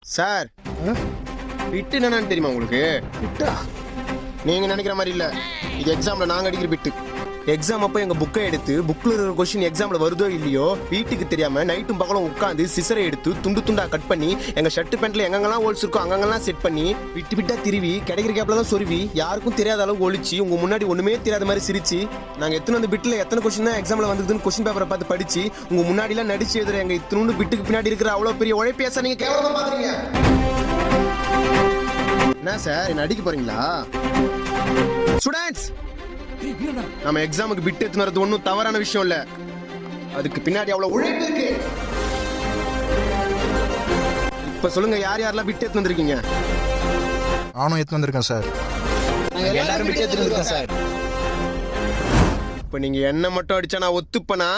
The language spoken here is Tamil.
சார் பிட்டு என்னன்னு தெரியுமா உங்களுக்கு? விட்டா நீங்க நினைக்கிற மாதிரி இல்ல, இது எக்ஸாம்ல நாங்க அடிக்கிற பிட்டு. எக்ஸாம் அப்ப எங்க புக்கை எடுத்து புக்ல இருக்கிற கொஸ்டின் எக்ஸாம்ல வருதோ இல்லையோ வீட்டுக்கு தெரியாம நைட்டும் பகலும் உட்காந்து சிசரை எடுத்து துண்டு துண்டா கட் பண்ணி எங்க ஷர்ட் பேண்ட்ல எங்கெங்கெல்லாம் ஹோல்ஸ் இருக்கோ அங்கெல்லாம் செட் பண்ணி விட்டு விட்டா திருவி கிடைக்கிற கேப்ல தான் சொருவி யாருக்கும் தெரியாத அளவுக்கு ஒழிச்சு உங்க முன்னாடி ஒண்ணுமே தெரியாத மாதிரி சிரிச்சு நாங்க எத்தனை அந்த பிட்ல எத்தனை கொஸ்டின் தான் எக்ஸாம்ல வந்ததுன்னு கொஸ்டின் பேப்பரை பார்த்து படிச்சு உங்க முன்னாடி எல்லாம் நடிச்சு எழுதுற எங்க இத்தனோண்டு பிட்டுக்கு பின்னாடி இருக்கிற அவ்வளவு பெரிய உழைப்பேச நீங்க கேவலமா பாக்குறீங்க. என்ன சார் என்ன அடிக்க போறீங்களா? ஸ்டூடண்ட்ஸ், நம்ம எக்ஸாமுக்கு பிட் எடுத்து வரது ஒன்றும் தவறான விஷயம் இல்ல, அதுக்கு பின்னாடி அவ்வளவு உழைப்பு இருக்கு. இப்ப சொல்லுங்க, யார் யாரெல்லாம் பிட் எடுத்து வந்திருக்கீங்க? நானும் எடுத்து வந்திருக்கேன் சார். எல்லாரும் பிட் எடுத்து வந்திருக்கோம் சார். இப்ப நீங்க என்ன மட்டும் அடிச்சா நான் ஒத்துப்பனா?